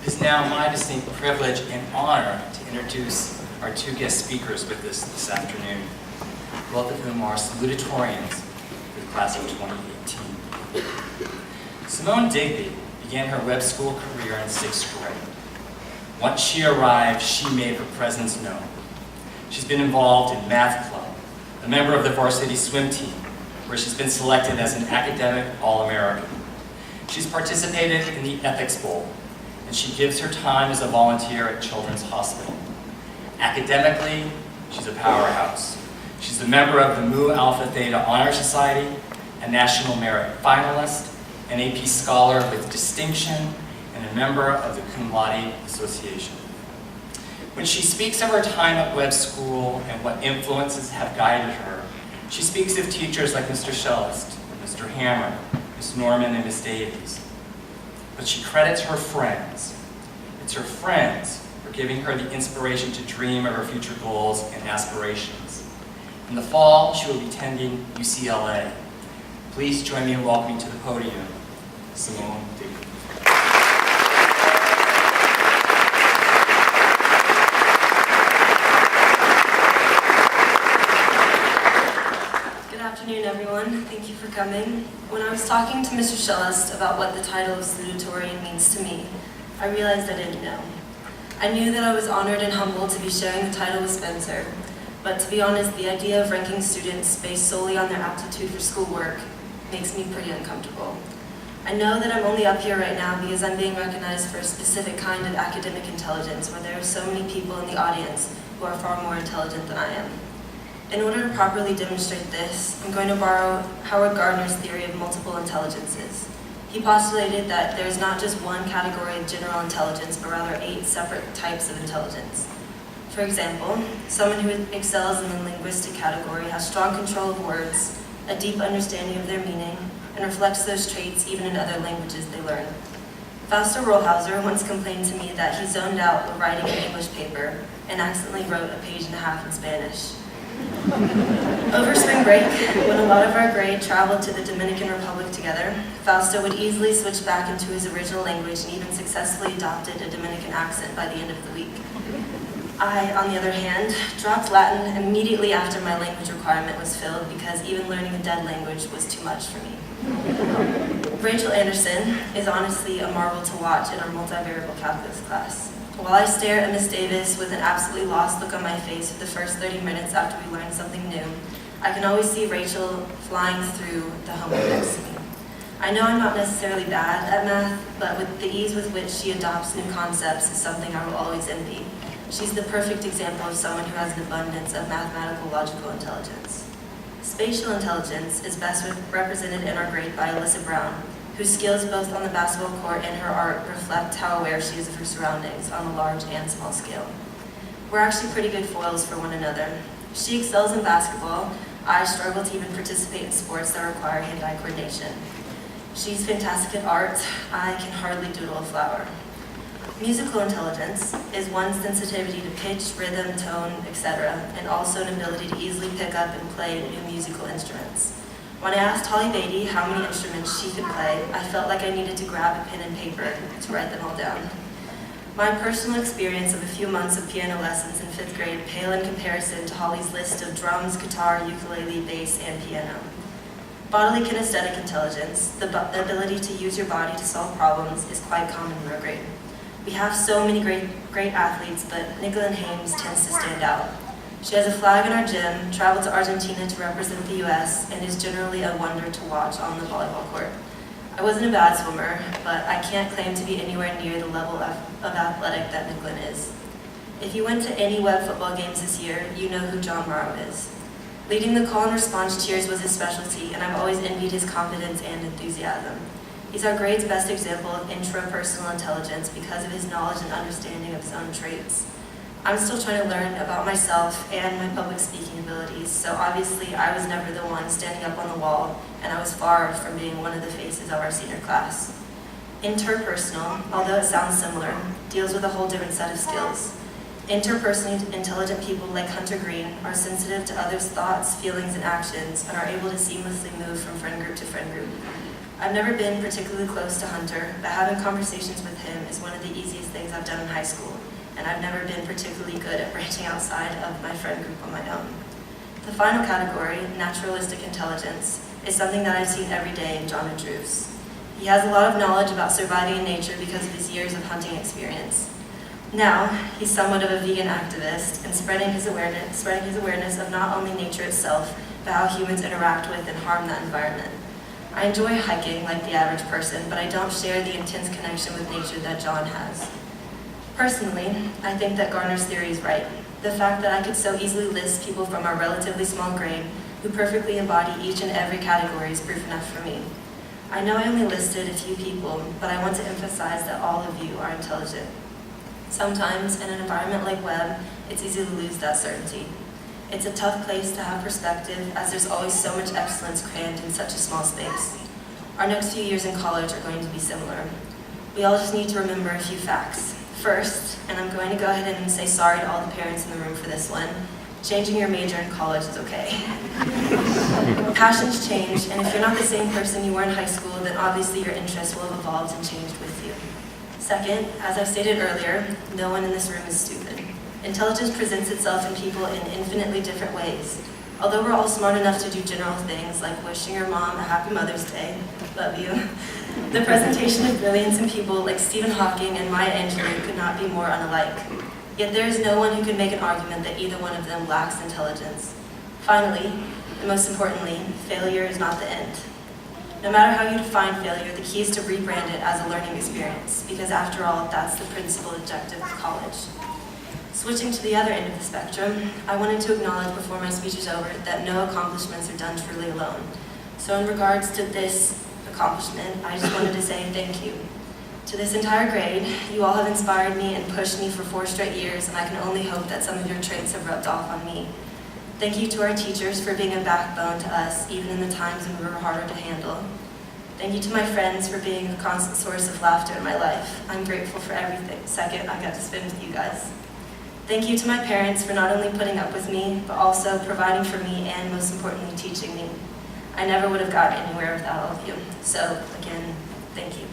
It is now my distinct privilege and honor to introduce our two guest speakers with us this afternoon, both of whom are salutatorians for the class of 2018. Simone Digby began her Webb School career in 6th grade. Once she arrived, she made her presence known. She's been involved in math club, a member of the varsity swim team, where she's been selected as an academic All-American. She's participated in the Ethics Bowl, and she gives her time as a volunteer at Children's Hospital. Academically, she's a powerhouse. She's a member of the Mu Alpha Theta Honor Society, a National Merit Finalist, an AP Scholar with Distinction, and a member of the Cum Laude Association. When she speaks of her time at Webb School and what influences have guided her, she speaks of teachers like Mr. Shellist, Mr. Hammer, Ms. Norman, and Ms. Davies. But she credits her friends. It's her friends for giving her the inspiration to dream of her future goals and aspirations. In the fall, she will be attending UCLA. Please join me in welcoming to the podium, Simone Digby. Good afternoon, everyone. Thank you for coming. When I was talking to Mr. Shellist about what the title of salutatorian means to me, I realized I didn't know. I knew that I was honored and humbled to be sharing the title with Spencer, but to be honest, the idea of ranking students based solely on their aptitude for schoolwork makes me pretty uncomfortable. I know that I'm only up here right now because I'm being recognized for a specific kind of academic intelligence, where there are so many people in the audience who are far more intelligent than I am. In order to properly demonstrate this, I'm going to borrow Howard Gardner's theory of multiple intelligences. He postulated that there is not just one category of general intelligence, but rather 8 separate types of intelligence. For example, someone who excels in the linguistic category has strong control of words, a deep understanding of their meaning, and reflects those traits even in other languages they learn. Fausto Rollhauser once complained to me that he zoned out while writing an English paper and accidentally wrote a page and a half in Spanish. Over spring break, when a lot of our grade traveled to the Dominican Republic together, Fausto would easily switch back into his original language and even successfully adopted a Dominican accent by the end of the week. I, on the other hand, dropped Latin immediately after my language requirement was filled because even learning a dead language was too much for me. Rachel Anderson is honestly a marvel to watch in our multivariable calculus class. While I stare at Miss Davis with an absolutely lost look on my face for the first 30 minutes after we learn something new, I can always see Rachel flying through the homework next to me. I know I'm not necessarily bad at math, but with the ease with which she adopts new concepts is something I will always envy. She's the perfect example of someone who has an abundance of mathematical logical intelligence. Spatial intelligence is best represented in our grade by Alyssa Brown, whose skills both on the basketball court and her art reflect how aware she is of her surroundings on a large and small scale. We're actually pretty good foils for one another. She excels in basketball. I struggle to even participate in sports that require hand-eye coordination. She's fantastic at art. I can hardly doodle a flower. Musical intelligence is one's sensitivity to pitch, rhythm, tone, etc., and also an ability to easily pick up and play new musical instruments. When I asked Holly Beatty how many instruments she could play, I felt like I needed to grab a pen and paper to write them all down. My personal experience of a few months of piano lessons in 5th grade pale in comparison to Holly's list of drums, guitar, ukulele, bass, and piano. Bodily kinesthetic intelligence, the ability to use your body to solve problems, is quite common in our grade. We have so many great athletes, but Nicolyn Hames tends to stand out. She has a flag in our gym, traveled to Argentina to represent the US, and is generally a wonder to watch on the volleyball court. I wasn't a bad swimmer, but I can't claim to be anywhere near the level of athletic that Nicolyn is. If you went to any Webb football games this year, you know who John Morrow is. Leading the call and response cheers was his specialty, and I've always envied his confidence and enthusiasm. He's our grade's best example of intrapersonal intelligence because of his knowledge and understanding of his own traits. I'm still trying to learn about myself and my public speaking abilities, so obviously I was never the one standing up on the wall, and I was far from being one of the faces of our senior class. Interpersonal, although it sounds similar, deals with a whole different set of skills. Interpersonally intelligent people like Hunter Green are sensitive to others' thoughts, feelings, and actions, and are able to seamlessly move from friend group to friend group. I've never been particularly close to Hunter, but having conversations with him is one of the easiest things I've done in high school, and I've never been particularly good at branching outside of my friend group on my own. The final category, naturalistic intelligence, is something that I've seen every day in John Andrews. He has a lot of knowledge about surviving in nature because of his years of hunting experience. Now, he's somewhat of a vegan activist and spreading his awareness of not only nature itself, but how humans interact with and harm that environment. I enjoy hiking like the average person, but I don't share the intense connection with nature that John has. Personally, I think that Gardner's theory is right. The fact that I could so easily list people from our relatively small grade who perfectly embody each and every category is proof enough for me. I know I only listed a few people, but I want to emphasize that all of you are intelligent. Sometimes, in an environment like Webb, it's easy to lose that certainty. It's a tough place to have perspective, as there's always so much excellence crammed in such a small space. Our next few years in college are going to be similar. We all just need to remember a few facts. First, and I'm going to go ahead and say sorry to all the parents in the room for this one, changing your major in college is okay. Passions change, and if you're not the same person you were in high school, then obviously your interests will have evolved and changed with you. Second, as I stated earlier, no one in this room is stupid. Intelligence presents itself in people in infinitely different ways. Although we're all smart enough to do general things like wishing your mom a happy Mother's Day, love you, the presentation of brilliance in people like Stephen Hawking and Maya Angelou could not be more unalike. Yet there is no one who can make an argument that either one of them lacks intelligence. Finally, and most importantly, failure is not the end. No matter how you define failure, the key is to rebrand it as a learning experience, because after all, that's the principal objective of college. Switching to the other end of the spectrum, I wanted to acknowledge before my speech is over that no accomplishments are done truly alone. So in regards to this accomplishment, I just wanted to say thank you. To this entire grade, you all have inspired me and pushed me for 4 straight years, and I can only hope that some of your traits have rubbed off on me. Thank you to our teachers for being a backbone to us, even in the times when we were harder to handle. Thank you to my friends for being a constant source of laughter in my life. I'm grateful for every second I got to spend with you guys. Thank you to my parents for not only putting up with me, but also providing for me and, most importantly, teaching me. I never would have gotten anywhere without all of you. So, again, thank you.